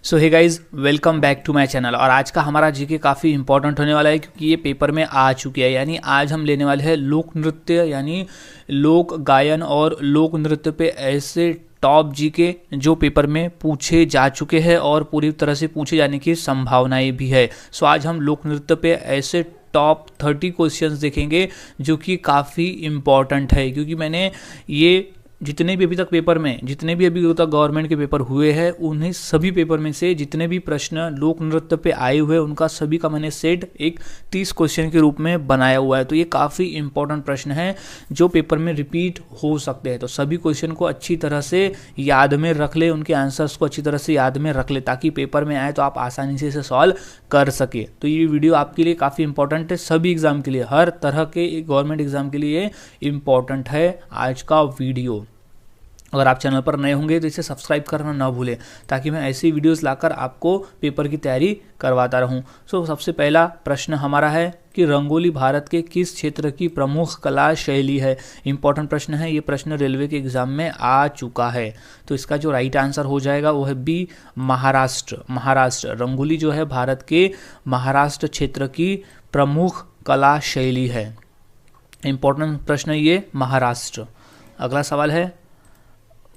So hey guys, welcome back to my channel. और आज का हमारा जीके काफ़ी इंपॉर्टेंट होने वाला है क्योंकि ये पेपर में आ चुकी है। यानी आज हम लेने वाले हैं लोक नृत्य यानी लोक गायन और लोक नृत्य पे ऐसे टॉप जीके जो पेपर में पूछे जा चुके हैं और पूरी तरह से पूछे जाने की संभावनाएं भी है। सो आज हम लोक नृत्य पे ऐसे टॉप 30 क्वेश्चंस देखेंगे जो कि काफ़ी इम्पॉर्टेंट है, क्योंकि मैंने ये जितने भी अभी तक पेपर में जितने भी अभी तक गवर्नमेंट के पेपर हुए हैं उन्हें सभी पेपर में से जितने भी प्रश्न लोक नृत्य पे आए हुए हैं उनका सभी का मैंने सेट एक 30 क्वेश्चन के रूप में बनाया हुआ है। तो ये काफ़ी इंपॉर्टेंट प्रश्न है जो पेपर में रिपीट हो सकते हैं। तो सभी क्वेश्चन को अच्छी तरह से याद में रख ले, उनके आंसर्स को अच्छी तरह से याद में रख ले ताकि पेपर में आए तो आप आसानी से इसे सॉल्व कर सके। तो ये वीडियो आपके लिए काफ़ी इंपॉर्टेंट है, सभी एग्जाम के लिए, हर तरह के गवर्नमेंट एग्जाम के लिए इम्पॉर्टेंट है आज का वीडियो। अगर आप चैनल पर नए होंगे तो इसे सब्सक्राइब करना ना भूलें ताकि मैं ऐसी वीडियोस लाकर आपको पेपर की तैयारी करवाता रहूं। सो सबसे पहला प्रश्न हमारा है कि रंगोली भारत के किस क्षेत्र की प्रमुख कला शैली है। इंपॉर्टेंट प्रश्न है, ये प्रश्न रेलवे के एग्जाम में आ चुका है। तो इसका जो राइट आंसर हो जाएगा वो है बी, महाराष्ट्र। रंगोली जो है भारत के महाराष्ट्र क्षेत्र की प्रमुख कला शैली है। इंपॉर्टेंट प्रश्न है ये महाराष्ट्र। अगला सवाल है,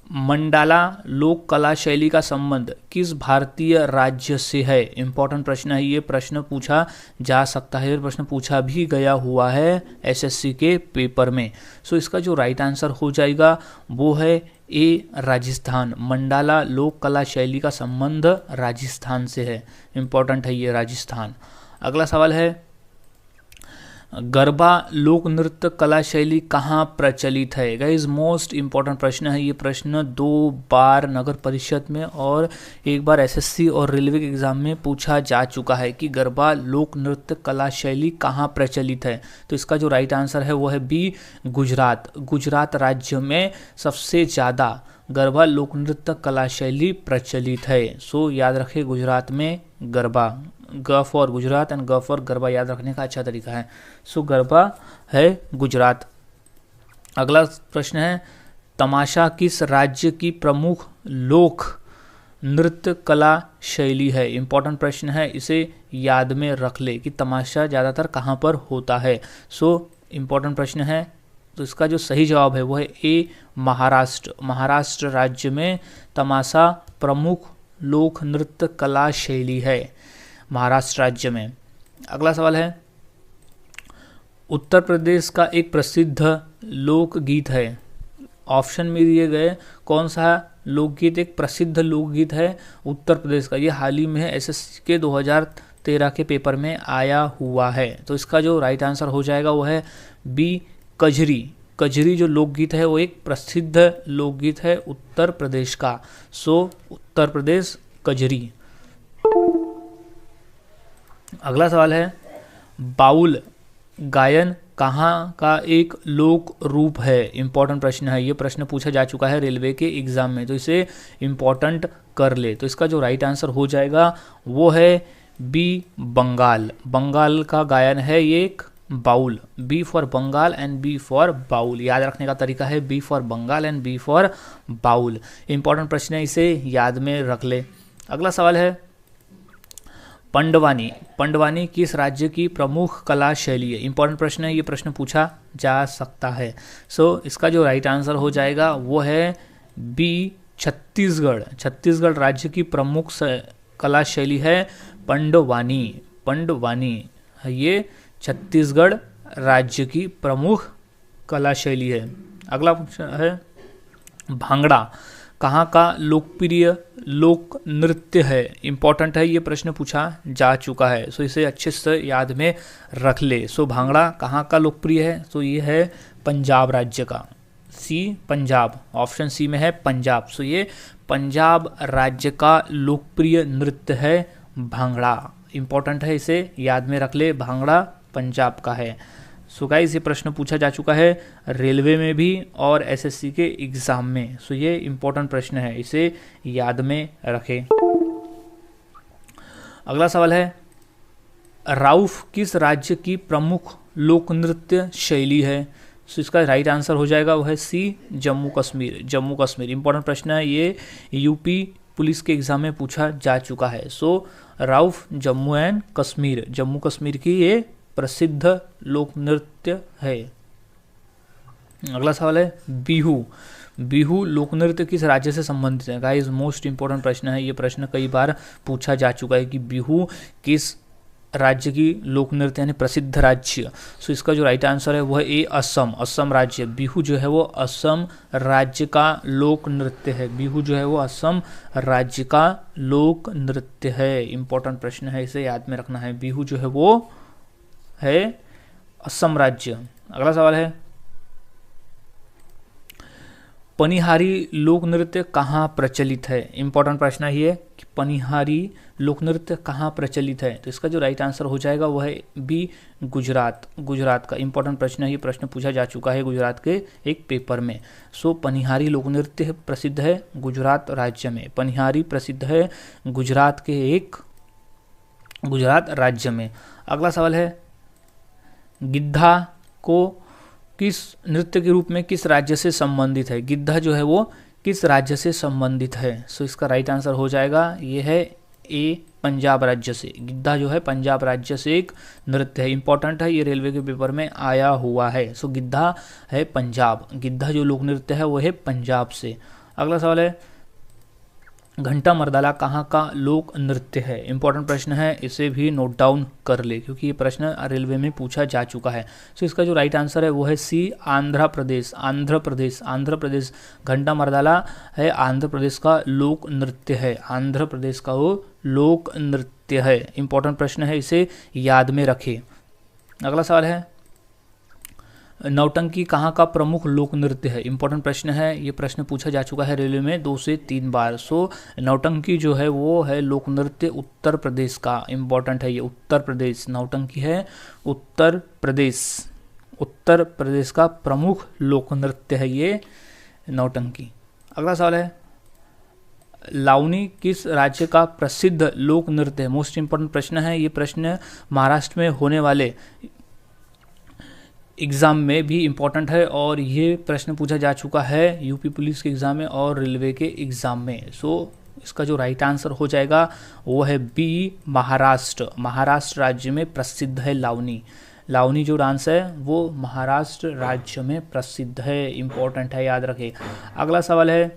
मंडाला लोक कला शैली का संबंध किस भारतीय राज्य से है। इंपॉर्टेंट प्रश्न है, ये प्रश्न पूछा जा सकता है, प्रश्न पूछा भी गया हुआ है एसएससी के पेपर में। सो इसका जो राइट आंसर हो जाएगा वो है ए, राजस्थान। मंडाला लोक कला शैली का संबंध राजस्थान से है। इंपॉर्टेंट है ये राजस्थान। अगला सवाल है, गरबा लोक नृत्य कला शैली कहाँ प्रचलित है। गाइज मोस्ट इंपॉर्टेंट प्रश्न है, ये प्रश्न 2 बार नगर परिषद में और 1 बार एसएससी और रेलवे के एग्जाम में पूछा जा चुका है कि गरबा लोक नृत्य कला शैली कहाँ प्रचलित है। तो इसका जो राइट आंसर है वो है बी, गुजरात राज्य में सबसे ज़्यादा गरबा लोक नृत्य कला शैली प्रचलित है। सो याद रखें, गुजरात में गरबा, ग फॉर गुजरात एंड ग फॉर गरबा याद रखने का अच्छा तरीका है। सो गरबा है गुजरात। अगला प्रश्न है, तमाशा किस राज्य की प्रमुख लोक नृत्य कला शैली है। इंपॉर्टेंट प्रश्न है, इसे याद में रख ले कि तमाशा ज़्यादातर कहाँ पर होता है। सो इंपॉर्टेंट प्रश्न है, तो इसका जो सही जवाब है वो है ए, महाराष्ट्र राज्य में तमाशा प्रमुख लोक नृत्य कला शैली है, महाराष्ट्र राज्य में। अगला सवाल है, उत्तर प्रदेश का एक प्रसिद्ध लोकगीत है। ऑप्शन में दिए गए कौन सा लोकगीत एक प्रसिद्ध लोकगीत है उत्तर प्रदेश का। ये हाल ही में है, एसएससी के 2013 के पेपर में आया हुआ है। तो इसका जो राइट आंसर हो जाएगा वो है बी, कजरी जो लोकगीत है वो एक प्रसिद्ध लोकगीत है उत्तर प्रदेश का। सो उत्तर प्रदेश कजरी। अगला सवाल है, बाउल गायन कहाँ का एक लोक रूप है। इंपॉर्टेंट प्रश्न है, ये प्रश्न पूछा जा चुका है रेलवे के एग्जाम में, तो इसे इंपॉर्टेंट कर ले। तो इसका जो राइट आंसर हो जाएगा वो है बी, बंगाल का गायन है ये एक Baul. B for Bengal and B for Baul याद रखने का तरीका है, B for Bengal and B for Baul. Important प्रश्न है, इसे याद में रख ले। अगला सवाल है, पंडवानी किस राज्य की प्रमुख कला शैली है। इंपॉर्टेंट प्रश्न है, ये प्रश्न पूछा जा सकता है। सो इसका जो राइट आंसर हो जाएगा वो है बी, छत्तीसगढ़ राज्य की प्रमुख कला शैली है पंडवानी ये छत्तीसगढ़ राज्य की प्रमुख कला शैली है। अगला प्रश्न है, भांगड़ा कहाँ का लोकप्रिय लोक नृत्य है। इंपॉर्टेंट है, ये प्रश्न पूछा जा चुका है। सो इसे अच्छे से याद में रख ले। सो भांगड़ा कहाँ का लोकप्रिय है, तो ये है पंजाब राज्य का। सी, पंजाब, ऑप्शन सी में है पंजाब। सो ये पंजाब राज्य का लोकप्रिय नृत्य है भांगड़ा। इंपॉर्टेंट है, इसे याद में रख ले, भांगड़ा पंजाब का है। सो गाइस ये प्रश्न पूछा जा चुका है रेलवे में भी और एसएससी के एग्जाम में। सो ये इंपॉर्टेंट प्रश्न है, इसे याद में रखें। अगला सवाल है, राउफ किस राज्य की प्रमुख लोक नृत्य शैली है। सो इसका राइट आंसर हो जाएगा वो है सी, जम्मू कश्मीर। इंपॉर्टेंट प्रश्न है, ये यूपी पुलिस के एग्जाम में पूछा जा चुका है। सो राउफ जम्मू एंड कश्मीर, जम्मू कश्मीर की ये प्रसिद्ध लोक नृत्य है। अगला सवाल है बिहू। बिहू लोक नृत्य किस राज्य से संबंधित है? गाइस मोस्ट इंपॉर्टेंट प्रश्न है, ये प्रश्न कई बार पूछा जा चुका है कि बिहू किस राज्य की लोक नृत्य यानी प्रसिद्ध राज्य। सो इसका जो राइट आंसर है वो है ए असम, असम राज्य। बिहू जो है वो असम राज्य का लोक नृत्य है। बिहू जो है वो असम राज्य का लोक नृत्य है। इंपॉर्टेंट प्रश्न है, इसे याद में रखना है। बिहू जो है वो है असम राज्य। अगला सवाल है पनिहारी लोक नृत्य कहाँ प्रचलित है? इंपॉर्टेंट प्रश्न है ये कि पनिहारी लोक नृत्य कहाँ प्रचलित है। तो इसका जो राइट आंसर हो जाएगा वो है बी गुजरात, गुजरात का। इंपॉर्टेंट प्रश्न है, ये प्रश्न पूछा जा चुका है गुजरात के एक पेपर में। सो पनिहारी लोक नृत्य प्रसिद्ध है गुजरात राज्य में। पनिहारी प्रसिद्ध है गुजरात के एक गुजरात राज्य में। अगला सवाल है गिद्धा को किस नृत्य के रूप में किस राज्य से संबंधित है? गिद्धा जो है वो किस राज्य से संबंधित है? सो इसका राइट आंसर हो जाएगा ये है ए पंजाब राज्य से। गिद्धा जो है पंजाब राज्य से एक नृत्य है। इंपॉर्टेंट है, ये रेलवे के पेपर में आया हुआ है। सो गिद्धा है पंजाब, गिद्धा जो लोक नृत्य है वो है पंजाब से। अगला सवाल है घंटा मर्दाला कहाँ का लोक नृत्य है? इंपॉर्टेंट प्रश्न है, इसे भी नोट डाउन कर ले क्योंकि ये प्रश्न रेलवे में पूछा जा चुका है। सो इसका जो राइट आंसर है वो है सी आंध्र प्रदेश, आंध्र प्रदेश, आंध्र प्रदेश। घंटा मर्दाला है आंध्र प्रदेश का लोक नृत्य है, आंध्र प्रदेश का वो लोक नृत्य है। इंपॉर्टेंट प्रश्न है, इसे याद में रखें। अगला सवाल है नौटंकी कहाँ का प्रमुख लोक नृत्य है? इंपॉर्टेंट प्रश्न है, ये प्रश्न पूछा जा चुका है रेलवे में 2 से 3 बार। सो नौटंकी जो है वो है लोक नृत्य उत्तर प्रदेश का। इंपॉर्टेंट है ये, उत्तर प्रदेश, नौटंकी है उत्तर प्रदेश, उत्तर प्रदेश का प्रमुख लोक नृत्य है ये नौटंकी। अगला सवाल है लावनी किस राज्य का प्रसिद्ध लोक नृत्य है? मोस्ट इंपॉर्टेंट प्रश्न है, ये प्रश्न महाराष्ट्र में होने वाले एग्ज़ाम में भी इम्पॉर्टेंट है और ये प्रश्न पूछा जा चुका है यूपी पुलिस के एग्ज़ाम में और रेलवे के एग्ज़ाम में। सो इसका जो राइट आंसर हो जाएगा वो है बी महाराष्ट्र, महाराष्ट्र राज्य में प्रसिद्ध है लावनी। लावनी जो डांस है वो महाराष्ट्र राज्य में प्रसिद्ध है। इम्पॉर्टेंट है, याद रखें। अगला सवाल है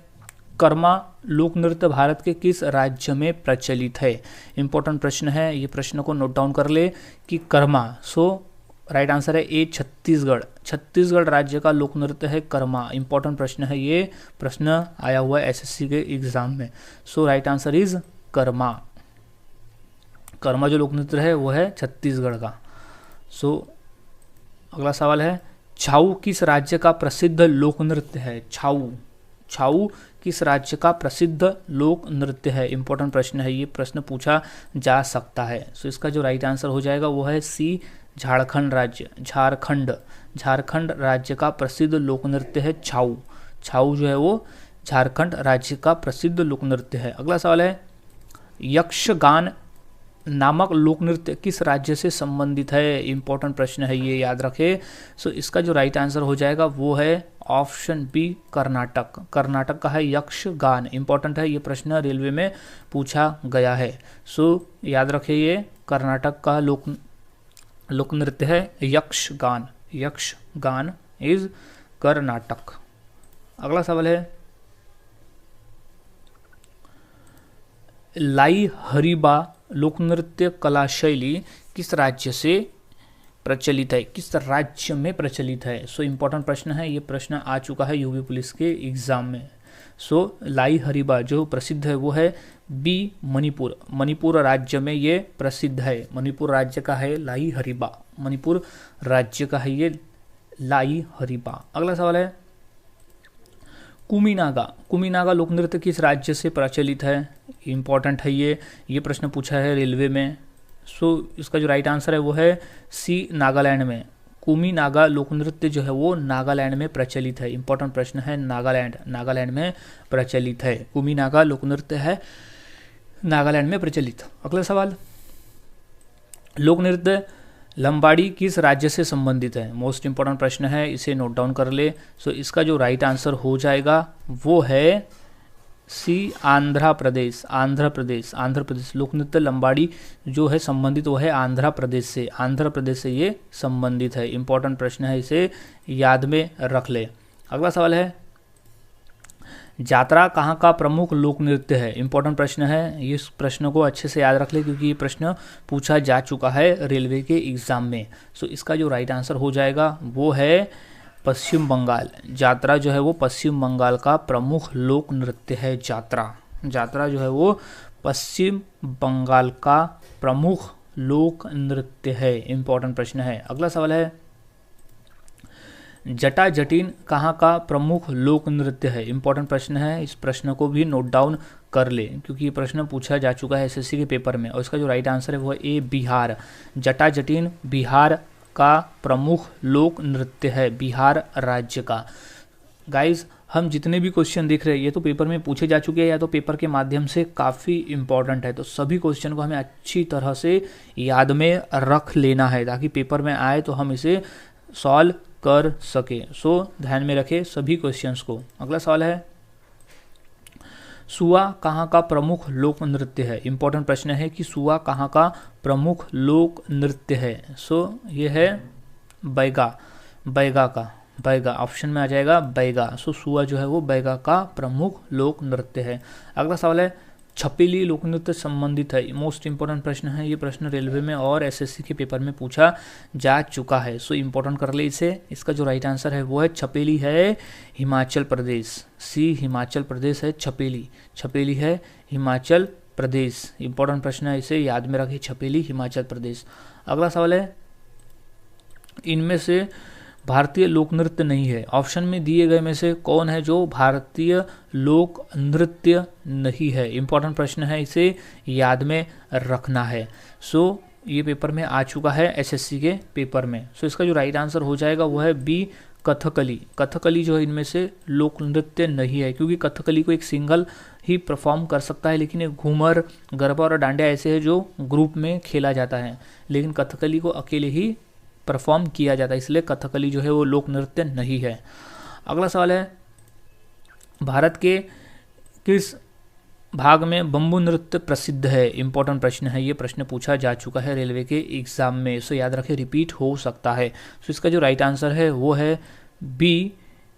कर्मा लोक नृत्य भारत के किस राज्य में प्रचलित है? इम्पॉर्टेंट प्रश्न है, ये प्रश्न को नोट डाउन कर ले कि कर्मा। सो राइट आंसर है ए छत्तीसगढ़, छत्तीसगढ़ राज्य का लोक नृत्य है कर्मा। इंपॉर्टेंट प्रश्न है, ये प्रश्न आया हुआ है एसएससी के एग्जाम में। So right answer is Karma. Karma जो लोक नृत्य है वो है छत्तीसगढ़ का। सो अगला सवाल है छाऊ किस राज्य का प्रसिद्ध लोक नृत्य है? छाऊ, छाऊ किस राज्य का प्रसिद्ध लोक नृत्य है? इंपॉर्टेंट प्रश्न है, ये प्रश्न पूछा जा सकता है। सो इसका जो राइट आंसर हो जाएगा वो है सी झारखंड राज्य, झारखंड, झारखंड राज्य का प्रसिद्ध लोक नृत्य है छाऊ। छाऊ जो है वो झारखंड राज्य का प्रसिद्ध लोक नृत्य है। अगला सवाल है यक्षगान नामक लोक नृत्य किस राज्य से संबंधित है? इंपॉर्टेंट प्रश्न है, ये याद रखें। सो इसका जो राइट आंसर हो जाएगा वो है ऑप्शन बी कर्नाटक, कर्नाटक का है यक्षगान। इंपॉर्टेंट है, ये प्रश्न रेलवे में पूछा गया है। सो याद रखें, ये कर्नाटक का लोक नृत्य है यक्षगान, यक्षगान इज कर्नाटक। अगला सवाल है लाई हरीबा लोक नृत्य कला शैली किस राज्य से प्रचलित है? किस राज्य में प्रचलित है? सो इंपॉर्टेंट प्रश्न है, ये प्रश्न आ चुका है यूपी पुलिस के एग्जाम में। सो लाई हरीबा जो प्रसिद्ध है वो है बी मणिपुर, मणिपुर राज्य में ये प्रसिद्ध है। मणिपुर राज्य का है लाई हरीबा, मणिपुर राज्य का है ये लाई हरीबा। अगला सवाल है कुमीनागा, कुमीनागा लोक नृत्य किस राज्य से प्रचलित है? इंपॉर्टेंट है, ये प्रश्न पूछा है रेलवे में। सो इसका जो राइट आंसर है वो है सी नागालैंड में। कुमीनागा लोक नृत्य जो है वो नागालैंड में प्रचलित है। इंपॉर्टेंट प्रश्न है, नागालैंड, नागालैंड में प्रचलित है। कुमीनागा लोक नृत्य है नागालैंड में प्रचलित। अगला सवाल लोक नृत्य लंबाड़ी किस राज्य से संबंधित है? मोस्ट इंपॉर्टेंट प्रश्न है, इसे नोट डाउन कर ले। सो इसका जो राइट आंसर हो जाएगा वो है सी आंध्र प्रदेश, आंध्र प्रदेश, आंध्र प्रदेश। लोक नृत्य लंबाड़ी जो है संबंधित वो है आंध्र प्रदेश से, आंध्र प्रदेश से ये संबंधित है। इंपॉर्टेंट प्रश्न है, इसे याद में रख ले। अगला सवाल है, जात्रा कहाँ का प्रमुख लोक नृत्य है? इंपॉर्टेंट प्रश्न है, इस प्रश्न को अच्छे से याद रख ले क्योंकि ये प्रश्न पूछा जा चुका है रेलवे के एग्जाम में। सो इसका जो राइट आंसर हो जाएगा वो है पश्चिम बंगाल। जात्रा जो है वो पश्चिम बंगाल का प्रमुख लोक नृत्य है। जात्रा, जात्रा जो है वो पश्चिम बंगाल का प्रमुख लोक नृत्य है। इंपॉर्टेंट प्रश्न है। अगला सवाल है, जटा जटिन कहाँ का प्रमुख लोक नृत्य है? इंपॉर्टेंट प्रश्न है, इस प्रश्न को भी नोट डाउन कर ले क्योंकि ये प्रश्न पूछा जा चुका है एसएससी के पेपर में। और इसका जो राइट आंसर है वो है ए, बिहार। जटा जटिन बिहार का प्रमुख लोक नृत्य है, बिहार राज्य का। गाइज, हम जितने भी क्वेश्चन देख रहे हैं ये तो पेपर में पूछे जा चुके हैं या तो पेपर के माध्यम से काफ़ी इंपॉर्टेंट है, तो सभी क्वेश्चन को हमें अच्छी तरह से याद में रख लेना है ताकि पेपर में आए तो हम इसे सॉल्व कर सके। सो ध्यान में रखें सभी क्वेश्चंस को। अगला सवाल है, सुआ कहाँ का प्रमुख लोक नृत्य है? इंपॉर्टेंट प्रश्न है कि सुआ कहाँ का प्रमुख लोक नृत्य है। सो ये है बैगा, बैगा का, बैगा ऑप्शन में आ जाएगा बैगा। सो सुआ जो है वो बैगा का प्रमुख लोक नृत्य है। अगला सवाल है, छपेली लोक नृत्य संबंधित है? मोस्ट इंपॉर्टेंट प्रश्न है, ये प्रश्न रेलवे में और एसएससी के पेपर में पूछा जा चुका है। सो इंपॉर्टेंट कर ले इसे। इसका जो राइट आंसर है वो है छपेली है हिमाचल प्रदेश। सी हिमाचल प्रदेश है छपेली, छपेली है हिमाचल प्रदेश। इंपॉर्टेंट प्रश्न है, इसे याद में रखिए, छपेली हिमाचल प्रदेश। अगला सवाल है, इनमें से भारतीय लोक नृत्य नहीं है। ऑप्शन में दिए गए में से कौन है जो भारतीय लोक नृत्य नहीं है? इंपॉर्टेंट प्रश्न है, इसे याद में रखना है। सो ये पेपर में आ चुका है एसएससी के पेपर में। सो इसका जो राइट आंसर हो जाएगा वो है बी, कथकली। कथकली जो है इनमें से लोक नृत्य नहीं है क्योंकि कथकली को एक सिंगल ही परफॉर्म कर सकता है, लेकिन एक घूमर, गरबा और डांडिया ऐसे है जो ग्रुप में खेला जाता है, लेकिन कथकली को अकेले ही परफॉर्म किया जाता है, इसलिए कथकली जो है वो लोक नृत्य नहीं है। अगला सवाल है, भारत के किस भाग में बम्बू नृत्य प्रसिद्ध है? इंपॉर्टेंट प्रश्न है, ये प्रश्न पूछा जा चुका है रेलवे के एग्जाम में। सो याद रखें, रिपीट हो सकता है। सो इसका जो राइट आंसर है वो है बी,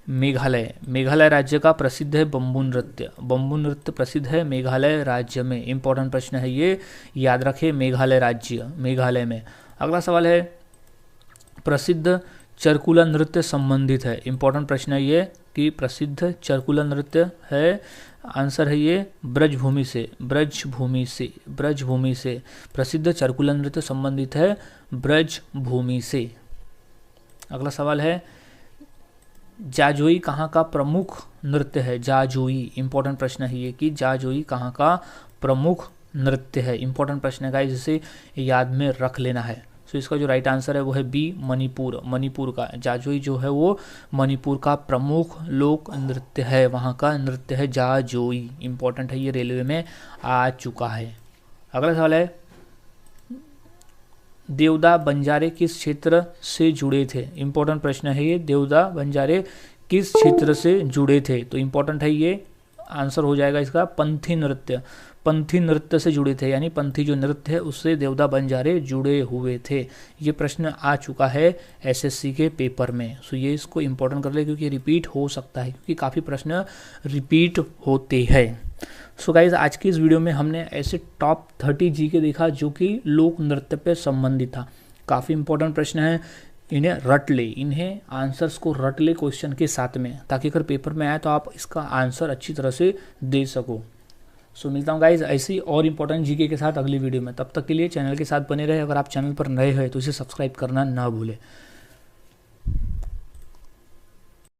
मेघालय। मेघालय राज्य का प्रसिद्ध है बम्बू नृत्य। बम्बू नृत्य प्रसिद्ध है मेघालय राज्य में। इंपॉर्टेंट प्रश्न है, ये याद रखें, मेघालय राज्य, मेघालय में। अगला सवाल है, प्रसिद्ध चरकुला नृत्य संबंधित है? इंपॉर्टेंट प्रश्न है ये कि प्रसिद्ध चरकुला नृत्य है, आंसर है ये ब्रजभूमि से, ब्रजभूमि से, ब्रजभूमि से। प्रसिद्ध चरकुला नृत्य संबंधित है ब्रजभूमि से। अगला सवाल है, जाजोई कहाँ का प्रमुख नृत्य है? जाजोई, इंपॉर्टेंट प्रश्न है ये कि जाजोई कहाँ का प्रमुख नृत्य है। इंपॉर्टेंट प्रश्न है गाइस, जिसे याद में रख लेना है। सो इसका जो राइट आंसर है वो है बी, मणिपुर। मणिपुर का जाजोई जो है वो मणिपुर का प्रमुख लोक नृत्य है, वहाँ का नृत्य है जाजोई। इंपॉर्टेंट है, ये रेलवे में आ चुका है। अगला सवाल है, देवदा बंजारे किस क्षेत्र से जुड़े थे? इंपॉर्टेंट प्रश्न है ये, देवदा बंजारे किस क्षेत्र से जुड़े थे? तो इंपॉर्टेंट है ये, आंसर हो जाएगा इसका पंथी नृत्य। पंथी नृत्य से जुड़े थे, यानी पंथी जो नृत्य है उससे देवदा बंजारे जुड़े हुए थे। ये प्रश्न आ चुका है एसएससी के पेपर में। सो ये इसको इंपॉर्टेंट कर ले क्योंकि रिपीट हो सकता है, क्योंकि काफ़ी प्रश्न रिपीट होते हैं। सो गाइज, आज की इस वीडियो में हमने ऐसे टॉप 30 जीके देखा जो कि लोक नृत्य पे संबंधित था। काफ़ी इंपॉर्टेंट प्रश्न है, इन्हें रट ले, इन्हें आंसर्स को रट ले क्वेश्चन के साथ में, ताकि अगर पेपर में आए तो आप इसका आंसर अच्छी तरह से दे सको। सो मिलता हूँ गाइज ऐसी और इंपॉर्टेंट जीके के साथ अगली वीडियो में। तब तक के लिए चैनल के साथ बने रहे। अगर आप चैनल पर नए हैं तो इसे सब्सक्राइब करना ना भूलें।